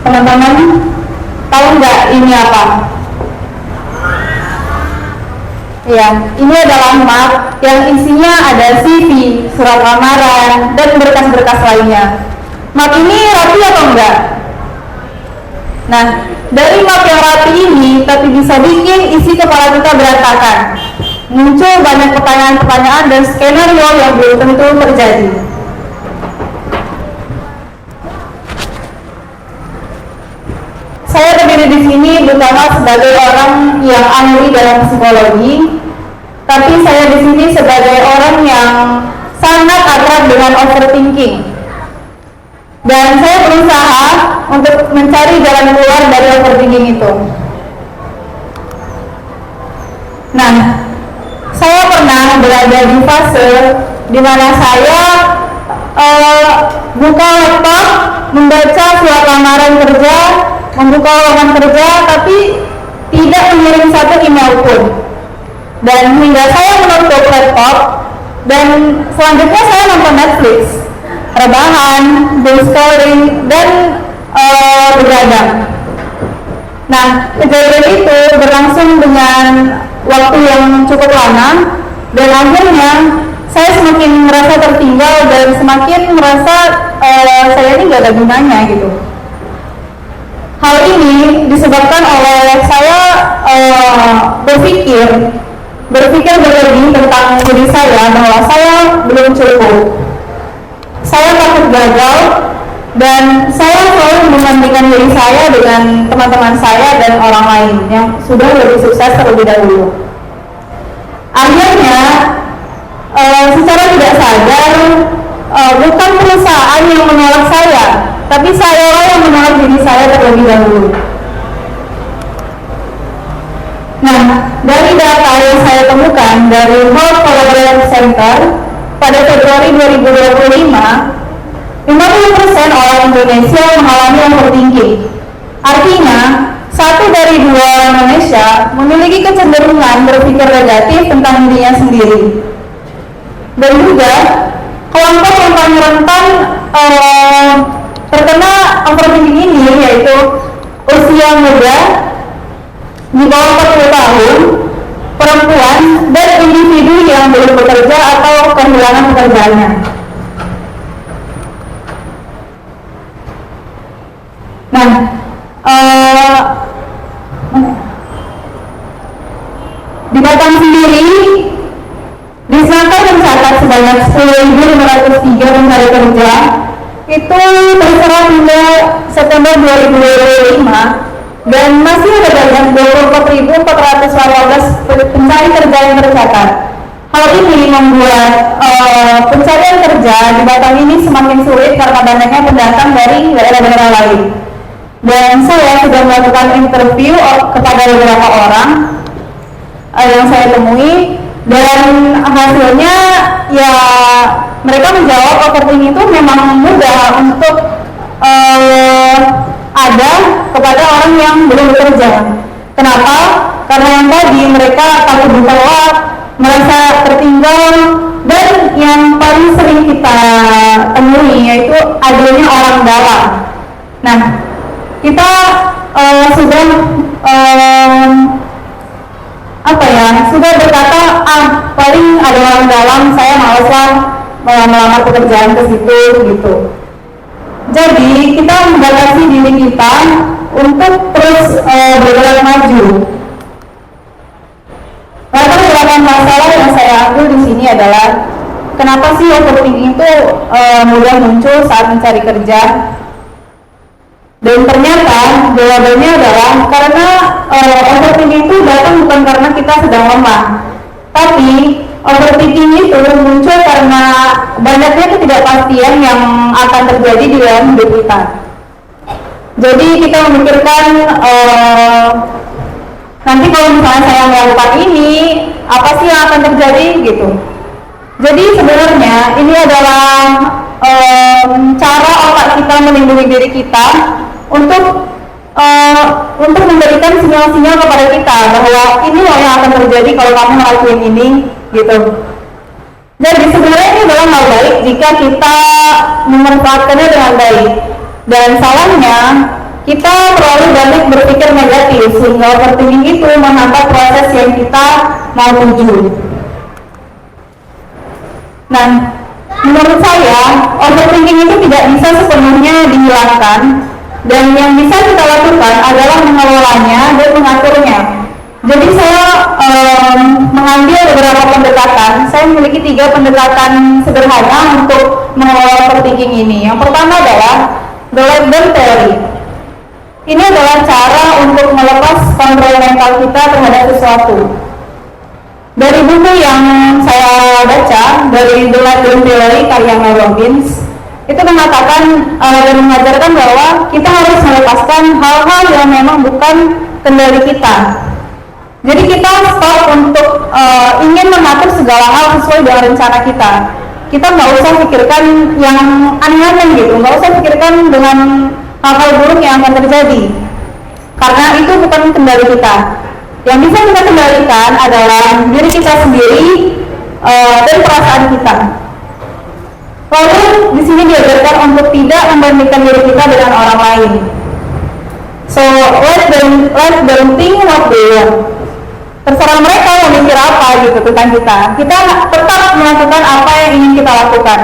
Teman-teman tahu nggak ini apa? Ya, ini adalah map yang isinya ada CV, surat lamaran, dan berkas-berkas lainnya. Map ini rapi atau enggak? Nah, dari map yang rapi ini, tapi bisa bikin isi kepala kita berantakan. Muncul banyak pertanyaan-pertanyaan dan skenario yang belum tentu terjadi. Saya berdiri di sini bukanlah sebagai orang yang ahli dalam psikologi, tapi saya di sini sebagai orang yang sangat akrab dengan overthinking. Dan saya berusaha untuk mencari jalan keluar dari overthinking itu. Nah, saya pernah berada di fase di mana saya buka laptop, membaca surat lamaran kerja, membuka lowongan kerja, tapi tidak mengirim satu email pun. Dan hingga saya menutup laptop, dan selanjutnya saya nonton Netflix, rebahan, doom scrolling, dan begadang. Nah, kejadian itu berlangsung dengan waktu yang cukup lama, dan akhirnya saya semakin merasa tertinggal dan semakin merasa saya ini gak ada gunanya gitu. Hal ini disebabkan oleh saya berpikir berlebih tentang diri saya, bahwa saya belum cukup, saya takut gagal, dan saya selalu membandingkan diri saya dengan teman-teman saya dan orang lain yang sudah lebih sukses terlebih dahulu. Akhirnya secara tidak sadar, bukan perusahaan yang menolak saya, tapi saya yang menolak diri saya terlebih dahulu. Nah, dari data yang saya temukan dari World Collaboration Center pada Februari 2025, 50% orang Indonesia mengalami overthinking. Artinya, 1 dari 2 orang Indonesia memiliki kecenderungan berpikir negatif tentang dirinya sendiri. Dan juga, kelompok yang paling rentan terkena overthinking ini yaitu usia muda, di bawah 40 tahun, perempuan, dan individu yang belum bekerja atau kehilangan pekerjaannya. Nah, di Batam sendiri, Disnaker mencatat sebanyak 10.503 pencari kerja itu terserah hingga September 2025, dan masih ada banyak 24.418 pencari kerja yang tercatat. Hal ini membuat pencarian kerja di Batam ini semakin sulit karena banyaknya pendatang dari daerah-daerah lain. Dan saya sudah melakukan interview kepada beberapa orang yang saya temui, dan hasilnya ya mereka menjawab overthinking itu memang mudah untuk ada kepada orang yang belum bekerja. Kenapa? Karena yang tadi mereka takut ditolak, merasa tertinggal, dan yang paling sering kita temui yaitu adanya orang dalam. Nah, kita sudah sudah berkata, paling ada orang dalam, saya malas lah melamar pekerjaan ke situ gitu. Jadi kita membatasi diri kita untuk terus bergerak maju. Latar belakang masalah yang saya ambil di sini adalah kenapa sih overthinking itu mudah muncul saat mencari kerja? Dan ternyata jawabannya adalah karena overthinking itu datang bukan karena kita sedang lemah, tapi overthinking itu muncul karena banyaknya ketidakpastian yang akan terjadi di dalam hidup kita. Jadi kita memikirkan nanti kalau misalnya saya melakukan ini, apa sih yang akan terjadi gitu. Jadi sebenarnya ini adalah cara otak kita melindungi diri kita untuk memberikan sinyal-sinyal kepada kita bahwa ini loh yang akan terjadi kalau kamu ngelakuin ini gitu. Jadi sebenarnya ini adalah hal baik jika kita memanfaatkannya dengan baik. Dan salahnya kita terlalu banyak berpikir negatif sehingga overthinking itu menghambat proses yang kita mau tuju. Nah, menurut saya overthinking itu tidak bisa sepenuhnya dihilangkan, dan yang bisa kita lakukan adalah mengelolanya dan mengaturnya. Jadi saya mengambil beberapa pendekatan. Saya memiliki 3 pendekatan sederhana untuk mengelola overthinking ini. Yang pertama adalah the letdown theory. Ini adalah cara untuk melepas kontrol mental kita terhadap sesuatu. Dari buku yang saya baca, dari The Letdown Theory karya Mel Robbins, itu mengatakan dan mengajarkan bahwa kita harus melepaskan hal-hal yang memang bukan kendali kita. Jadi kita stop untuk ingin mengatur segala hal sesuai dengan rencana kita. Kita nggak usah pikirkan yang aneh-aneh gitu, nggak usah pikirkan dengan hal-hal buruk yang akan terjadi, karena itu bukan kendali kita. Yang bisa kita kendalikan adalah diri kita sendiri dan perasaan kita. Lalu di sini diajarkan untuk tidak membandingkan diri kita dengan orang lain. So let them think what they want. Terserah mereka mau mikir apa gitu tentang kita. Kita tetap melakukan apa yang ingin kita lakukan.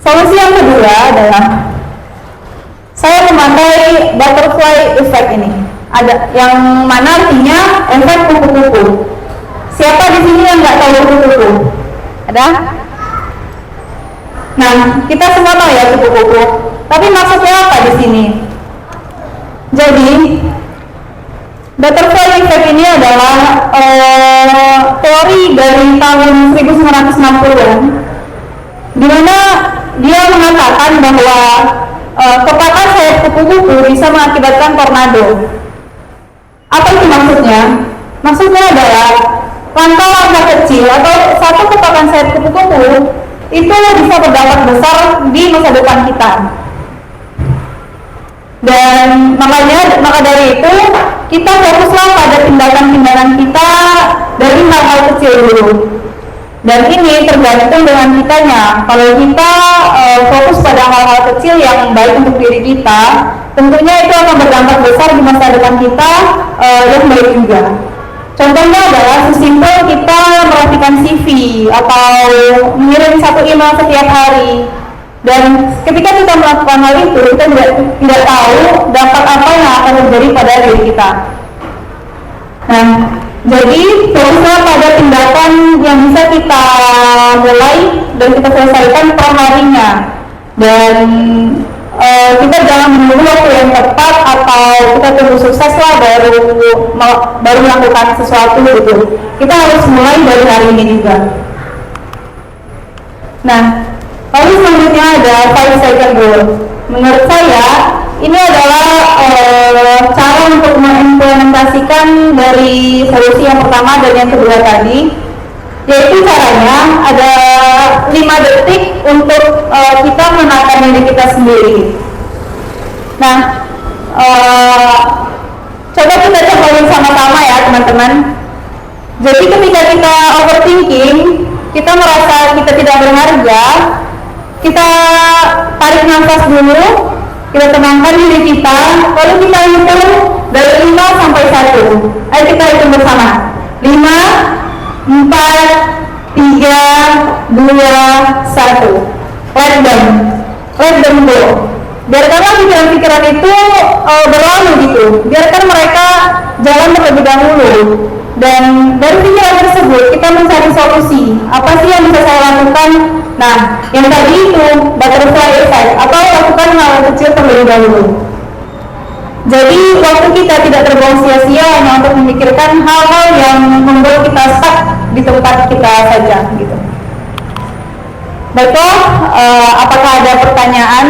Solusi yang kedua adalah saya memakai butterfly effect ini. Ada yang mana artinya efek kupu-kupu. Siapa di sini yang nggak tahu kupu-kupu? Ada? Nah, kita semua tahu ya kupu-kupu. Tapi maksudnya apa di sini? Jadi, butterfly effect ini adalah teori dari tahun 1960-an, di mana dia mengatakan bahwa kepatah sayap kupu-kupu bisa mengakibatkan tornado. Apa itu maksudnya? Maksudnya adalah langkah-langkah kecil atau satu kepatah sayap kupu-kupu itu bisa berdampak besar di masa depan kita. Dan maka dari itu kita fokuslah pada tindakan-tindakan kita dari hal-hal kecil dulu. Dan ini tergantung dengan kitanya. Kalau kita fokus pada hal-hal kecil yang baik untuk diri kita, tentunya itu akan berdampak besar di masa depan kita yang baik juga. Contohnya adalah sesimpel kita merapikan CV atau mengirim 1 email setiap hari. Dan ketika kita melakukan hal itu, kita tidak tahu dampak apa yang akan terjadi pada diri kita. Nah, jadi fokuslah pada tindakan yang bisa kita mulai dan kita selesaikan per harinya. Dan kita jangan menunggu waktu yang tepat atau kita tunggu sukses lah baru melakukan sesuatu gitu. Kita harus mulai dari hari ini juga. Nah, lalu selanjutnya ada 5 second rule. Menurut saya ini adalah cara untuk mengimplementasikan dari solusi yang pertama dan yang kedua tadi, yaitu caranya ada 5 detik untuk kita menenangkan diri kita sendiri. Nah, coba kita cobain sama-sama ya teman-teman. Jadi ketika kita overthinking, kita merasa kita tidak berharga, kita tarik nafas dulu, kita tenangkan diri kita, lalu kita hitung dari 5 sampai 1. Ayo kita hitung bersama. 5, 4, 3, 2, 1. Let them go. Biarkanlah pikiran-pikiran itu berlalu gitu. Biarkan mereka jalan terlebih dahulu. Dan dari pikiran tersebut kita mencari solusi. Apa sih yang bisa saya lakukan? Nah, yang tadi itu butterfly effect, atau lakukan hal kecil terlebih dahulu. Jadi waktu kita tidak terbuang sia-sia hanya untuk memikirkan hal-hal yang membuat kita stuck di tempat kita saja gitu. Baiklah, apakah ada pertanyaan?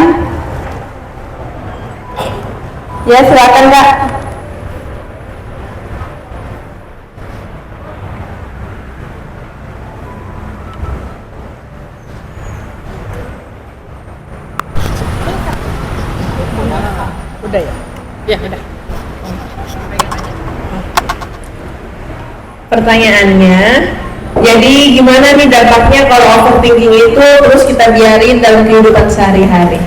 Ya, silakan Kak. Udah ya? Ya, udah. Pertanyaannya, jadi gimana nih dampaknya kalau overthinking itu terus kita biarin dalam kehidupan sehari-hari?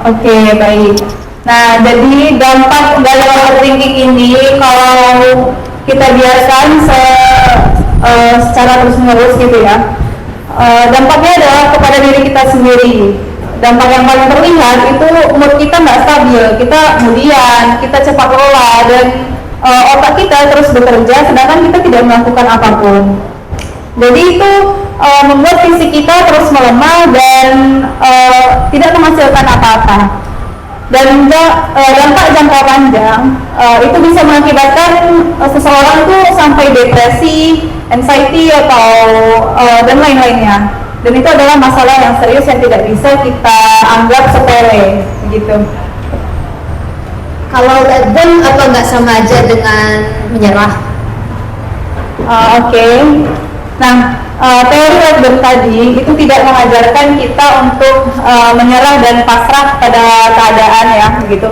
Oke, baik. Nah, jadi dampak dari overthinking ini kalau kita biarkan secara terus-menerus gitu ya, dampaknya adalah kepada diri kita sendiri. Dampak yang paling terlihat itu mood kita nggak stabil, kita kemudian kita cepat lelah dan otak kita terus bekerja sedangkan kita tidak melakukan apapun. Jadi itu membuat fisik kita terus melemah dan tidak menghasilkan apa-apa. Dan dampak jangka panjang itu bisa mengakibatkan seseorang itu sampai depresi, anxiety atau dan lain-lainnya. Dan itu adalah masalah yang serius yang tidak bisa kita anggap sepele, gitu. Kalau down apa nggak sama aja dengan menyerah? Oke. Nah, teori Redburn tadi itu tidak mengajarkan kita untuk menyerah dan pasrah pada keadaan ya, begitu.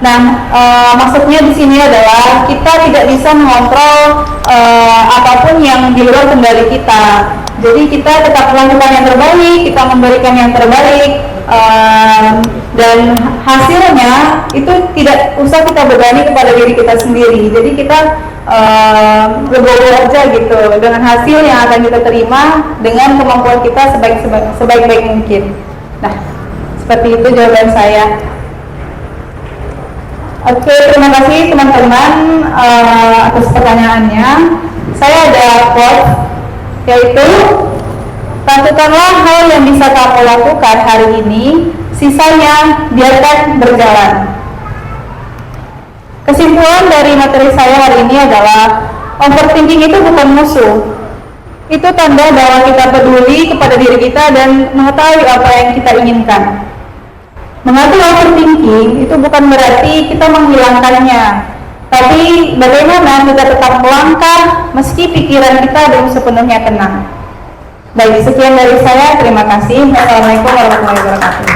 Nah, maksudnya di sini adalah kita tidak bisa mengontrol apapun yang di luar kendali kita. Jadi kita tetap melakukan yang terbaik, kita memberikan yang terbaik, dan hasilnya itu tidak usah kita bebani kepada diri kita sendiri. Jadi kita legowo aja gitu dengan hasil yang akan kita terima dengan kemampuan kita sebaik-baik mungkin. Nah, seperti itu jawaban saya. Oke, terima kasih teman-teman atas pertanyaannya. Saya ada quote, yaitu lakukanlah hal yang bisa kamu lakukan hari ini, sisanya biarkan berjalan. Kesimpulan dari materi saya hari ini adalah overthinking itu bukan musuh. Itu tanda bahwa kita peduli kepada diri kita dan mengetahui apa yang kita inginkan. Mengatur overthinking itu bukan berarti kita menghilangkannya, tapi bagaimana kita tetap melangkah meski pikiran kita belum sepenuhnya tenang. Baik, sekian dari saya. Terima kasih. Wassalamualaikum warahmatullahi wabarakatuh.